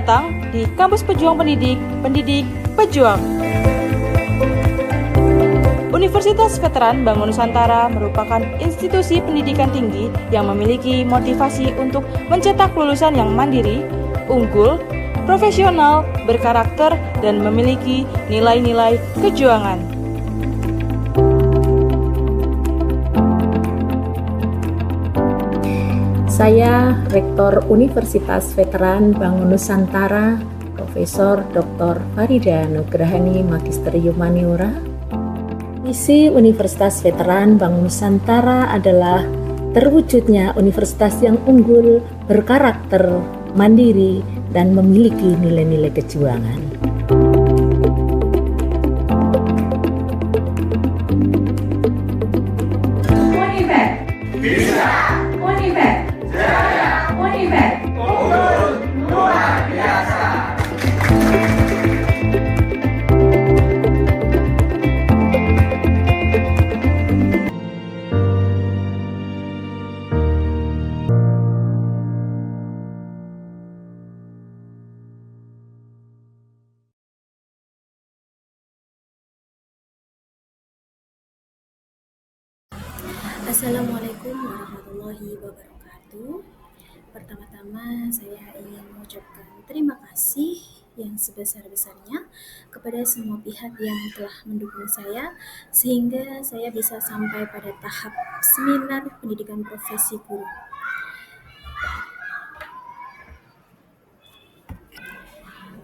datang di Kampus Pejuang Pendidik, Pendidik Pejuang. Universitas Veteran Bangun Nusantara merupakan institusi pendidikan tinggi yang memiliki motivasi untuk mencetak lulusan yang mandiri, unggul, profesional, berkarakter, dan memiliki nilai-nilai kejuangan. Saya Rektor Universitas Veteran Bangun Nusantara, Profesor Dr. Farida Nugrahani Magister Humaniora. Misi Universitas Veteran Bangun Nusantara adalah terwujudnya universitas yang unggul, berkarakter, mandiri, dan memiliki nilai-nilai kejuangan. Univet bisa, Univet jaya, Univet unggul luar biasa. Assalamualaikum warahmatullahi wabarakatuh. Pertama-tama saya ingin mengucapkan terima kasih yang sebesar-besarnya kepada semua pihak yang telah mendukung saya sehingga saya bisa sampai pada tahap seminar pendidikan profesi guru.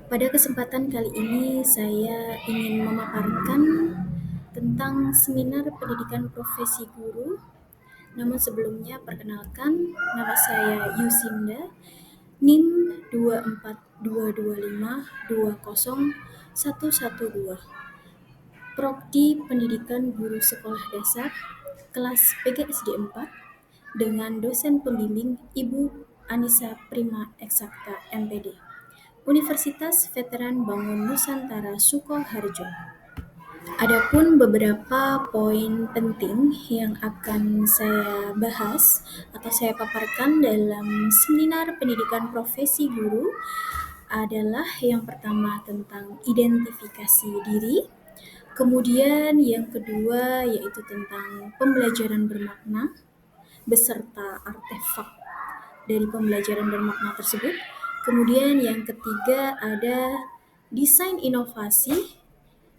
Pada kesempatan kali ini saya ingin memaparkan tentang seminar pendidikan profesi guru. Namun sebelumnya perkenalkan, nama saya Yusinda, NIM 24225201112, Prodi Pendidikan Guru Sekolah Dasar, kelas PGSD 4, dengan dosen pembimbing Ibu Anissa Prima Eksakta MPD, Universitas Veteran Bangun Nusantara Sukoharjo. Adapun beberapa poin penting yang akan saya bahas atau saya paparkan dalam seminar pendidikan profesi guru adalah yang pertama tentang identifikasi diri, kemudian yang kedua yaitu tentang pembelajaran bermakna beserta artefak dari pembelajaran bermakna tersebut, kemudian yang ketiga ada desain inovasi,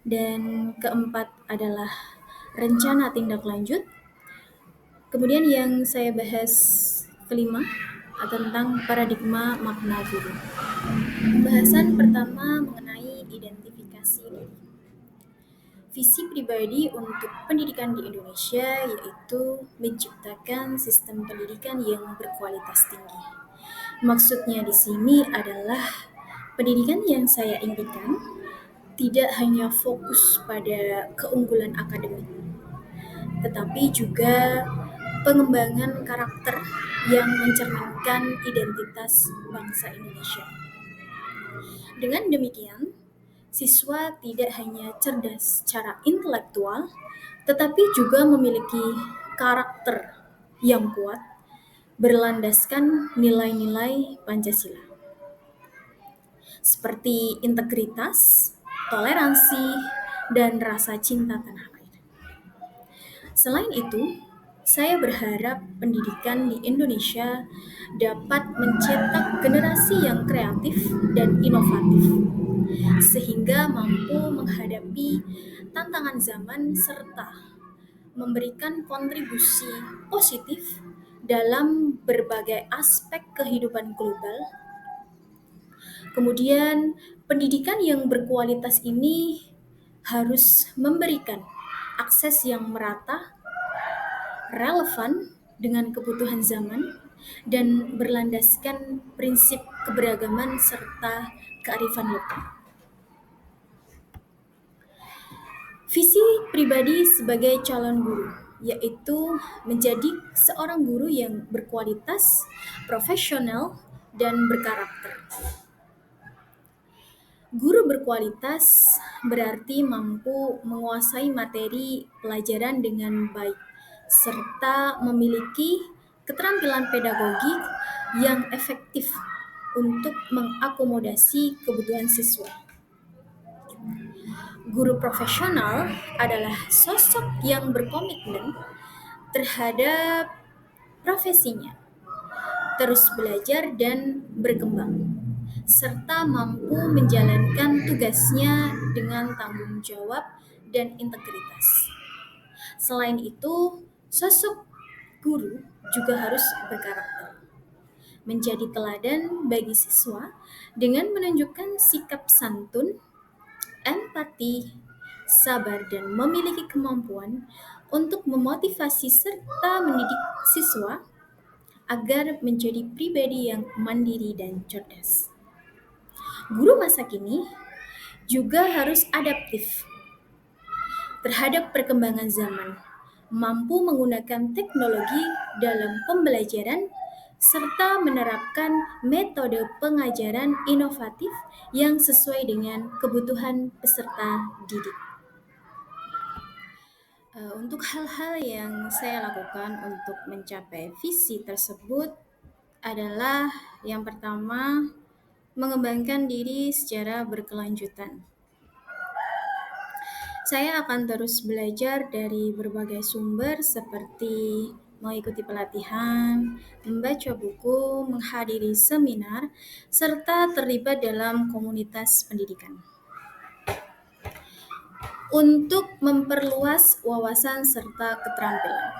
dan keempat adalah rencana tindak lanjut. Kemudian yang saya bahas kelima tentang paradigma makna guru. Pembahasan pertama mengenai identifikasi diri. Visi pribadi untuk pendidikan di Indonesia yaitu menciptakan sistem pendidikan yang berkualitas tinggi. Maksudnya di sini adalah pendidikan yang saya impikan tidak hanya fokus pada keunggulan akademik, tetapi juga pengembangan karakter yang mencerminkan identitas bangsa Indonesia. Dengan demikian, siswa tidak hanya cerdas secara intelektual, tetapi juga memiliki karakter yang kuat, berlandaskan nilai-nilai Pancasila, seperti integritas, toleransi, dan rasa cinta tanah air. Selain itu, saya berharap pendidikan di Indonesia dapat mencetak generasi yang kreatif dan inovatif, sehingga mampu menghadapi tantangan zaman serta memberikan kontribusi positif dalam berbagai aspek kehidupan global. Kemudian, pendidikan yang berkualitas ini harus memberikan akses yang merata, relevan dengan kebutuhan zaman, dan berlandaskan prinsip keberagaman serta kearifan lokal. Visi pribadi sebagai calon guru yaitu menjadi seorang guru yang berkualitas, profesional, dan berkarakter. Guru berkualitas berarti mampu menguasai materi pelajaran dengan baik, serta memiliki keterampilan pedagogik yang efektif untuk mengakomodasi kebutuhan siswa. Guru profesional adalah sosok yang berkomitmen terhadap profesinya, terus belajar dan berkembang, serta mampu menjalankan tugasnya dengan tanggung jawab dan integritas. Selain itu, sosok guru juga harus berkarakter, menjadi teladan bagi siswa dengan menunjukkan sikap santun, empati, sabar, dan memiliki kemampuan untuk memotivasi serta mendidik siswa agar menjadi pribadi yang mandiri dan cerdas. Guru masa kini juga harus adaptif terhadap perkembangan zaman, mampu menggunakan teknologi dalam pembelajaran, serta menerapkan metode pengajaran inovatif yang sesuai dengan kebutuhan peserta didik. Untuk hal-hal yang saya lakukan untuk mencapai visi tersebut adalah yang pertama, mengembangkan diri secara berkelanjutan. Saya akan terus belajar dari berbagai sumber seperti mengikuti pelatihan, membaca buku, menghadiri seminar, serta terlibat dalam komunitas pendidikan. Untuk memperluas wawasan serta keterampilan.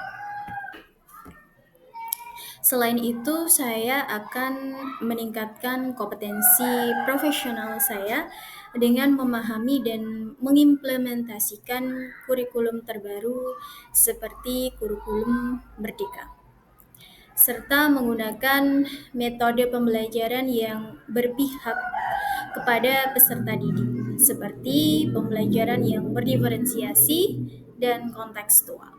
Selain itu, saya akan meningkatkan kompetensi profesional saya dengan memahami dan mengimplementasikan kurikulum terbaru seperti kurikulum Merdeka, serta menggunakan metode pembelajaran yang berpihak kepada peserta didik, seperti pembelajaran yang berdiferensiasi dan kontekstual.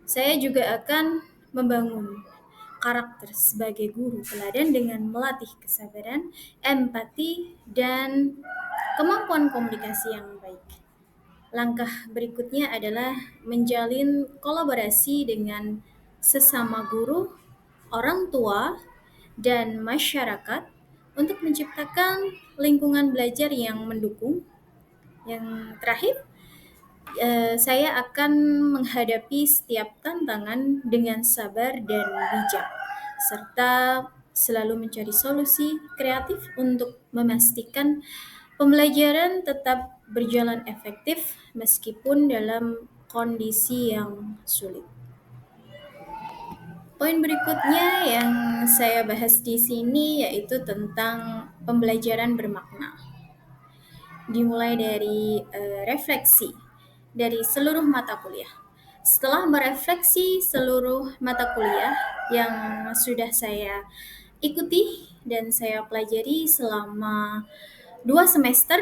Saya juga akan membangun karakter sebagai guru teladan dengan melatih kesabaran, empati, dan kemampuan komunikasi yang baik. Langkah berikutnya adalah menjalin kolaborasi dengan sesama guru, orang tua, dan masyarakat untuk menciptakan lingkungan belajar yang mendukung. Yang terakhir, saya akan menghadapi setiap tantangan dengan sabar dan bijak, serta selalu mencari solusi kreatif untuk memastikan pembelajaran tetap berjalan efektif meskipun dalam kondisi yang sulit. Poin berikutnya yang saya bahas di sini yaitu tentang pembelajaran bermakna. Dimulai dari refleksi dari seluruh mata kuliah. Setelah merefleksi seluruh mata kuliah yang sudah saya ikuti dan saya pelajari selama 2 semester,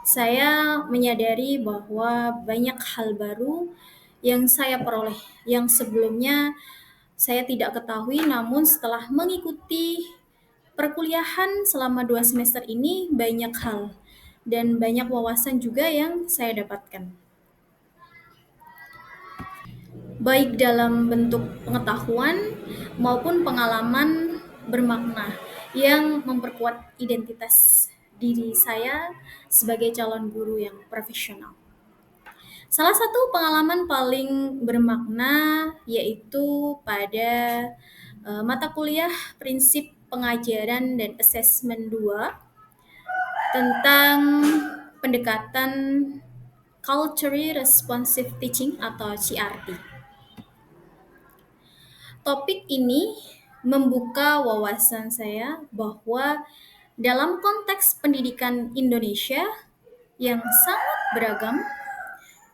saya menyadari bahwa banyak hal baru yang saya peroleh, yang sebelumnya saya tidak ketahui, namun setelah mengikuti perkuliahan selama 2 semester ini banyak hal dan banyak wawasan juga yang saya dapatkan. Baik dalam bentuk pengetahuan maupun pengalaman bermakna yang memperkuat identitas diri saya sebagai calon guru yang profesional. Salah satu pengalaman paling bermakna yaitu pada mata kuliah Prinsip Pengajaran dan Asesmen 2 tentang pendekatan Culturally Responsive Teaching atau CRT. Topik ini membuka wawasan saya bahwa dalam konteks pendidikan Indonesia yang sangat beragam,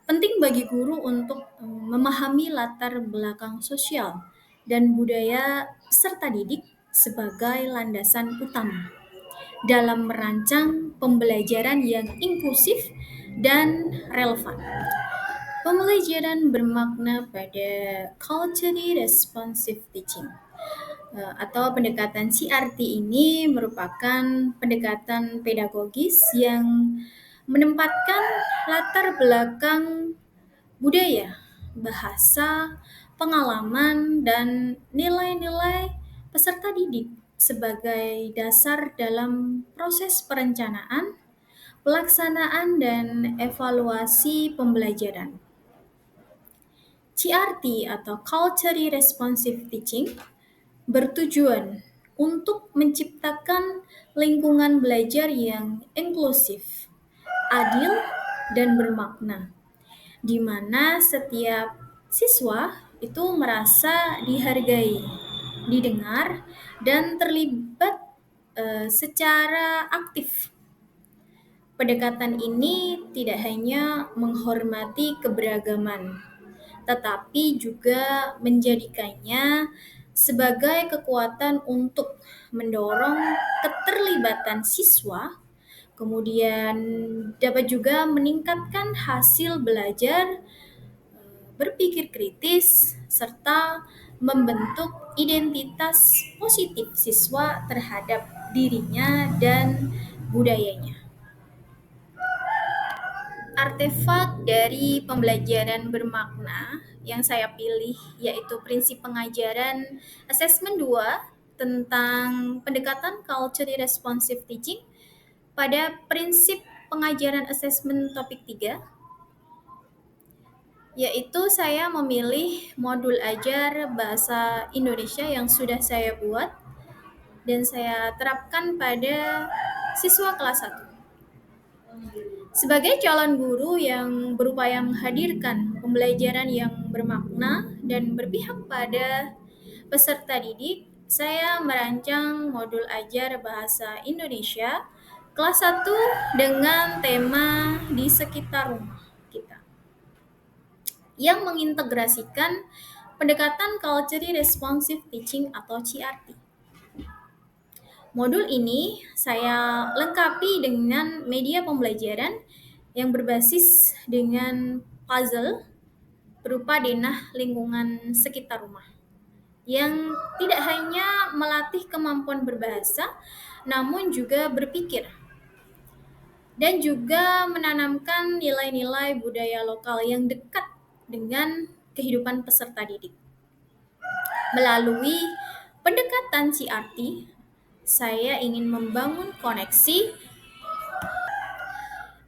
penting bagi guru untuk memahami latar belakang sosial dan budaya peserta didik sebagai landasan utama dalam merancang pembelajaran yang inklusif dan relevan. Pembelajaran bermakna pada Culturally Responsive Teaching atau pendekatan CRT ini merupakan pendekatan pedagogis yang menempatkan latar belakang budaya, bahasa, pengalaman, dan nilai-nilai peserta didik sebagai dasar dalam proses perencanaan, pelaksanaan, dan evaluasi pembelajaran. CRT atau Culturally Responsive Teaching bertujuan untuk menciptakan lingkungan belajar yang inklusif, adil, dan bermakna, di mana setiap siswa itu merasa dihargai, didengar, dan terlibat secara aktif. Pendekatan ini tidak hanya menghormati keberagaman, tetapi juga menjadikannya sebagai kekuatan untuk mendorong keterlibatan siswa, kemudian dapat juga meningkatkan hasil belajar, berpikir kritis, serta membentuk identitas positif siswa terhadap dirinya dan budayanya. Artefak dari pembelajaran bermakna yang saya pilih yaitu prinsip pengajaran Assessment 2 tentang pendekatan Culturally Responsive Teaching pada prinsip pengajaran Assessment topik 3, yaitu saya memilih modul ajar bahasa Indonesia yang sudah saya buat dan saya terapkan pada siswa kelas 1. Sebagai calon guru yang berupaya menghadirkan pembelajaran yang bermakna dan berpihak pada peserta didik, saya merancang modul ajar bahasa Indonesia kelas 1 dengan tema di sekitar rumah kita, yang mengintegrasikan pendekatan Culturally Responsive Teaching atau CRT. Modul ini saya lengkapi dengan media pembelajaran yang berbasis dengan puzzle berupa denah lingkungan sekitar rumah, yang tidak hanya melatih kemampuan berbahasa, namun juga berpikir, dan juga menanamkan nilai-nilai budaya lokal yang dekat dengan kehidupan peserta didik. Melalui pendekatan CRT, saya ingin membangun koneksi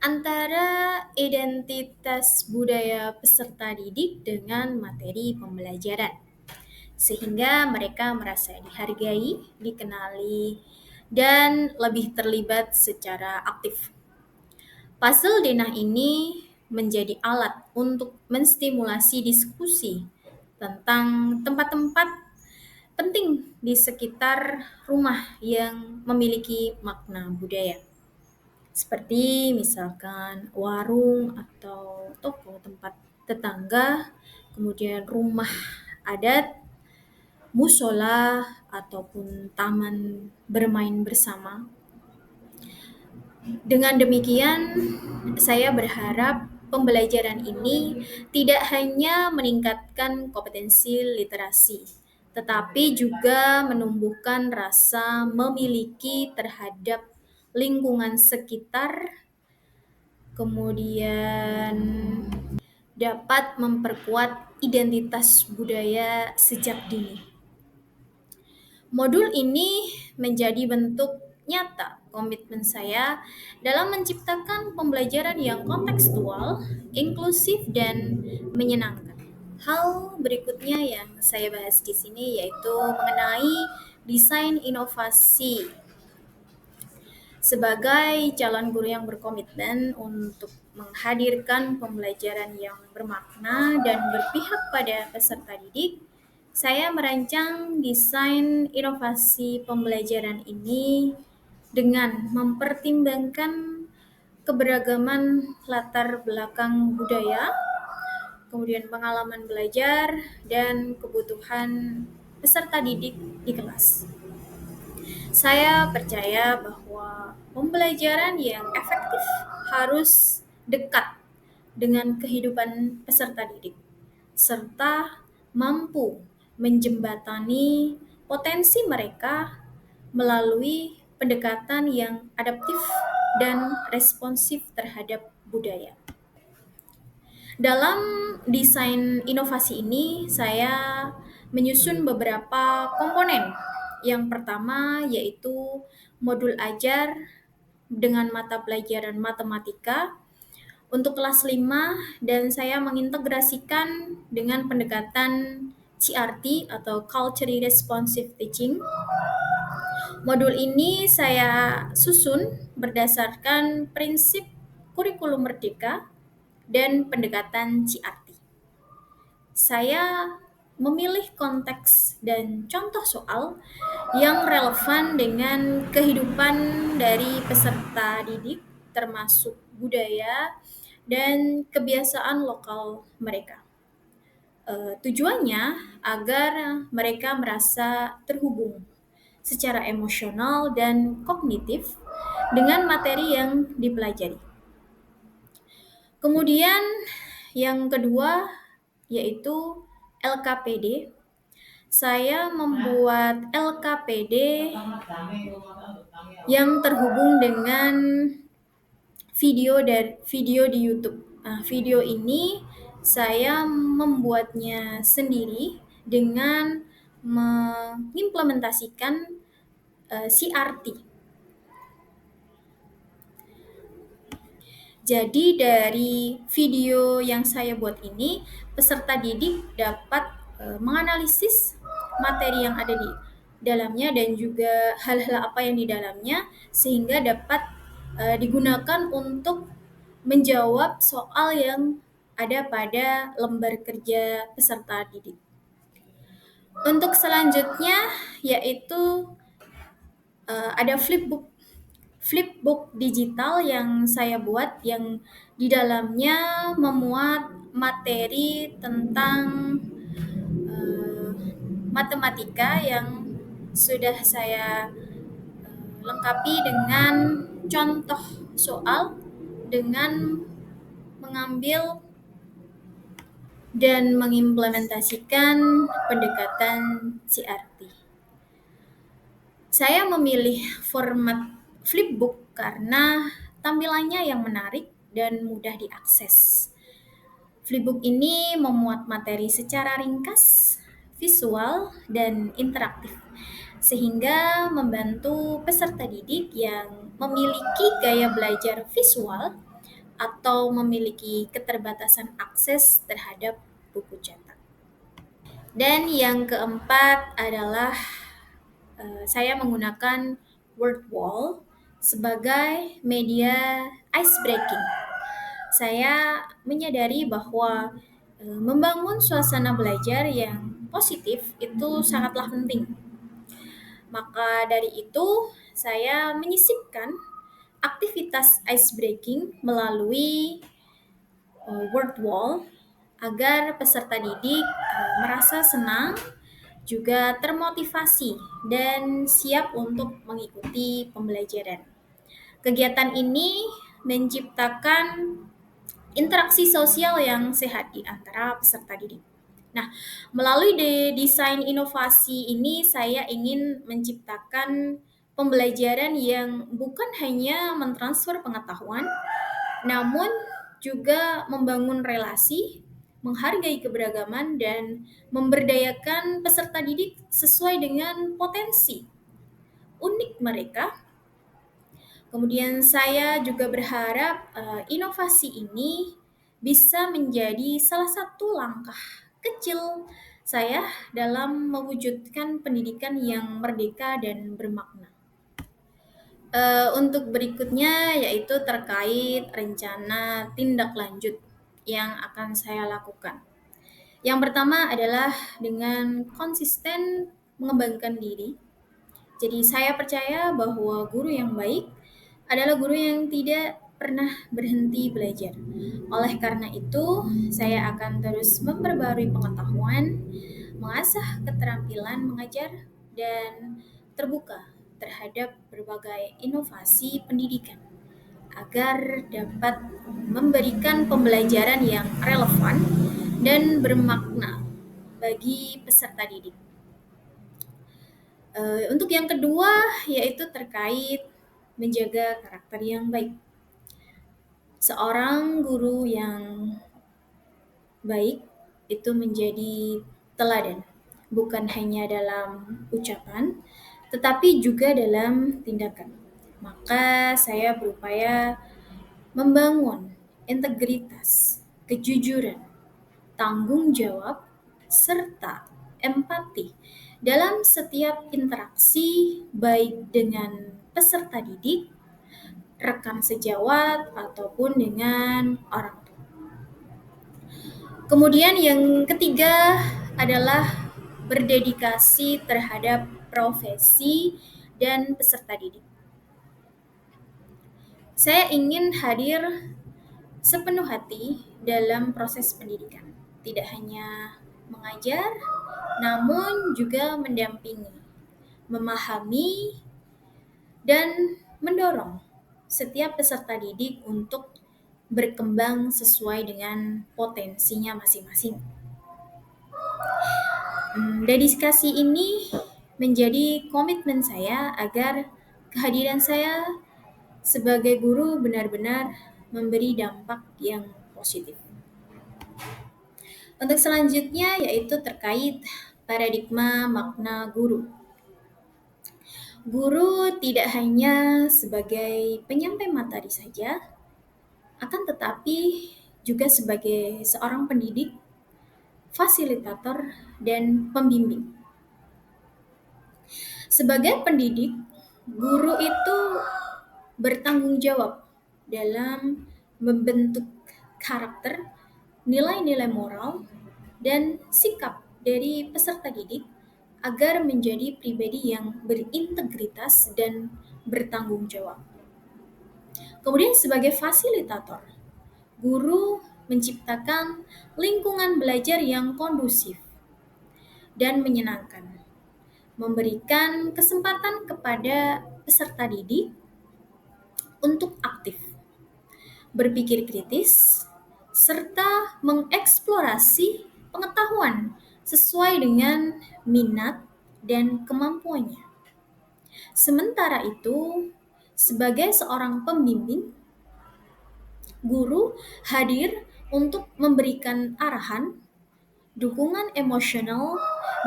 antara identitas budaya peserta didik dengan materi pembelajaran, sehingga mereka merasa dihargai, dikenali, dan lebih terlibat secara aktif. Puzzle denah ini menjadi alat untuk menstimulasi diskusi tentang tempat-tempat penting di sekitar rumah yang memiliki makna budaya, seperti misalkan warung atau toko tempat tetangga, kemudian rumah adat, musola, ataupun taman bermain bersama. Dengan demikian, saya berharap pembelajaran ini tidak hanya meningkatkan kompetensi literasi, tetapi juga menumbuhkan rasa memiliki terhadap lingkungan sekitar, kemudian dapat memperkuat identitas budaya sejak dini. Modul ini menjadi bentuk nyata komitmen saya dalam menciptakan pembelajaran yang kontekstual, inklusif, dan menyenangkan. Hal berikutnya yang saya bahas di sini yaitu mengenai desain inovasi. Sebagai calon guru yang berkomitmen untuk menghadirkan pembelajaran yang bermakna dan berpihak pada peserta didik, saya merancang desain inovasi pembelajaran ini dengan mempertimbangkan keberagaman latar belakang budaya, kemudian pengalaman belajar, dan kebutuhan peserta didik di kelas. Saya percaya bahwa pembelajaran yang efektif harus dekat dengan kehidupan peserta didik, serta mampu menjembatani potensi mereka melalui pendekatan yang adaptif dan responsif terhadap budaya. Dalam desain inovasi ini, saya menyusun beberapa komponen Yang pertama yaitu modul ajar dengan mata pelajaran matematika untuk kelas 5 dan saya mengintegrasikan dengan pendekatan CRT atau Culturally Responsive Teaching. Modul ini saya susun berdasarkan prinsip kurikulum merdeka dan pendekatan CRT. Saya memilih konteks dan contoh soal yang relevan dengan kehidupan dari peserta didik, termasuk budaya dan kebiasaan lokal mereka. Tujuannya agar mereka merasa terhubung secara emosional dan kognitif dengan materi yang dipelajari. Kemudian yang kedua yaitu LKPD. Saya membuat LKPD yang terhubung dengan video di YouTube. Video ini saya membuatnya sendiri dengan mengimplementasikan CRT. Jadi dari video yang saya buat ini, peserta didik dapat menganalisis materi yang ada di dalamnya dan juga hal-hal apa yang di dalamnya sehingga dapat digunakan untuk menjawab soal yang ada pada lembar kerja peserta didik. Untuk selanjutnya yaitu ada flipbook digital yang saya buat yang di dalamnya memuat materi tentang matematika yang sudah saya lengkapi dengan contoh soal dengan mengambil dan mengimplementasikan pendekatan CRT. Saya memilih format flipbook karena tampilannya yang menarik dan mudah diakses. Flipbook ini memuat materi secara ringkas, visual, dan interaktif, sehingga membantu peserta didik yang memiliki gaya belajar visual atau memiliki keterbatasan akses terhadap buku cetak. Dan yang keempat adalah saya menggunakan word wall sebagai media ice breaking. Saya menyadari bahwa membangun suasana belajar yang positif itu sangatlah penting. Maka dari itu, saya menyisipkan aktivitas ice breaking melalui word wall agar peserta didik merasa senang, juga termotivasi dan siap untuk mengikuti pembelajaran. Kegiatan ini menciptakan interaksi sosial yang sehat di antara peserta didik. Nah, melalui desain inovasi ini saya ingin menciptakan pembelajaran yang bukan hanya mentransfer pengetahuan, namun juga membangun relasi, menghargai keberagaman, dan memberdayakan peserta didik sesuai dengan potensi unik mereka. Kemudian saya juga berharap inovasi ini bisa menjadi salah satu langkah kecil saya dalam mewujudkan pendidikan yang merdeka dan bermakna. Untuk berikutnya yaitu terkait rencana tindak lanjut yang akan saya lakukan. Yang pertama adalah dengan konsisten mengembangkan diri. Jadi saya percaya bahwa guru yang baik adalah guru yang tidak pernah berhenti belajar. Oleh karena itu, saya akan terus memperbarui pengetahuan, mengasah keterampilan mengajar, dan terbuka terhadap berbagai inovasi pendidikan agar dapat memberikan pembelajaran yang relevan dan bermakna bagi peserta didik. Untuk yang kedua yaitu terkait menjaga karakter yang baik. Seorang guru yang baik itu menjadi teladan, bukan hanya dalam ucapan, tetapi juga dalam tindakan. Maka saya berupaya membangun integritas, kejujuran, tanggung jawab, serta empati dalam setiap interaksi baik dengan peserta didik, rekan sejawat, ataupun dengan orang tua. Kemudian yang ketiga adalah berdedikasi terhadap profesi dan peserta didik. Saya ingin hadir sepenuh hati dalam proses pendidikan. Tidak hanya mengajar, namun juga mendampingi, memahami, dan mendorong setiap peserta didik untuk berkembang sesuai dengan potensinya masing-masing. Dedikasi ini menjadi komitmen saya agar kehadiran saya sebagai guru benar-benar memberi dampak yang positif. Untuk selanjutnya yaitu terkait paradigma makna guru. Guru tidak hanya sebagai penyampai materi saja, akan tetapi juga sebagai seorang pendidik, fasilitator, dan pembimbing. Sebagai pendidik, guru itu bertanggung jawab dalam membentuk karakter, nilai-nilai moral, dan sikap dari peserta didik agar menjadi pribadi yang berintegritas dan bertanggung jawab. Kemudian sebagai fasilitator, guru menciptakan lingkungan belajar yang kondusif dan menyenangkan, memberikan kesempatan kepada peserta didik untuk aktif, berpikir kritis, serta mengeksplorasi pengetahuan sesuai dengan minat dan kemampuannya. Sementara itu, sebagai seorang pembimbing, guru hadir untuk memberikan arahan, dukungan emosional,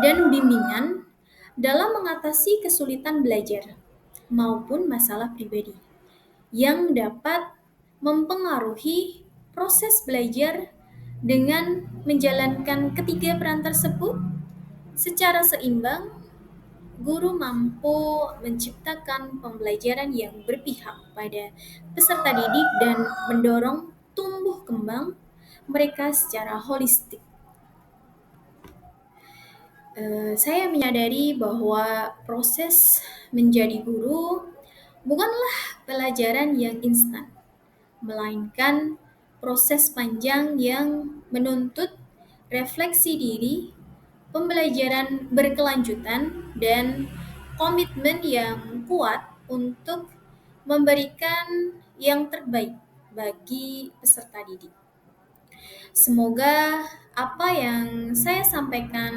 dan bimbingan dalam mengatasi kesulitan belajar maupun masalah pribadi yang dapat mempengaruhi proses belajar. Dengan menjalankan ketiga peran tersebut secara seimbang, guru mampu menciptakan pembelajaran yang berpihak pada peserta didik dan mendorong tumbuh kembang mereka secara holistik. Saya menyadari bahwa proses menjadi guru bukanlah pelajaran yang instan, melainkan proses panjang yang menuntut refleksi diri, pembelajaran berkelanjutan, dan komitmen yang kuat untuk memberikan yang terbaik bagi peserta didik. Semoga apa yang saya sampaikan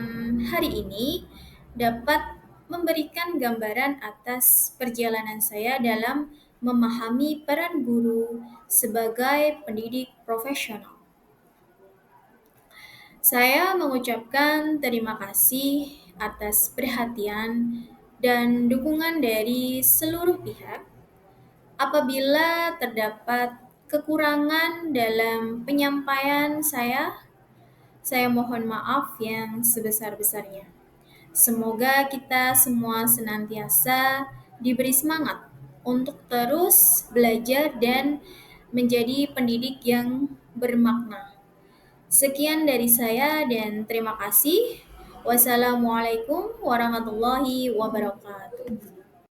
hari ini dapat memberikan gambaran atas perjalanan saya dalam memahami peran guru sebagai pendidik profesional. Saya mengucapkan terima kasih atas perhatian dan dukungan dari seluruh pihak. Apabila terdapat kekurangan dalam penyampaian saya mohon maaf yang sebesar-besarnya. Semoga kita semua senantiasa diberi semangat untuk terus belajar dan menjadi pendidik yang bermakna. Sekian dari saya dan terima kasih. Wassalamualaikum warahmatullahi wabarakatuh.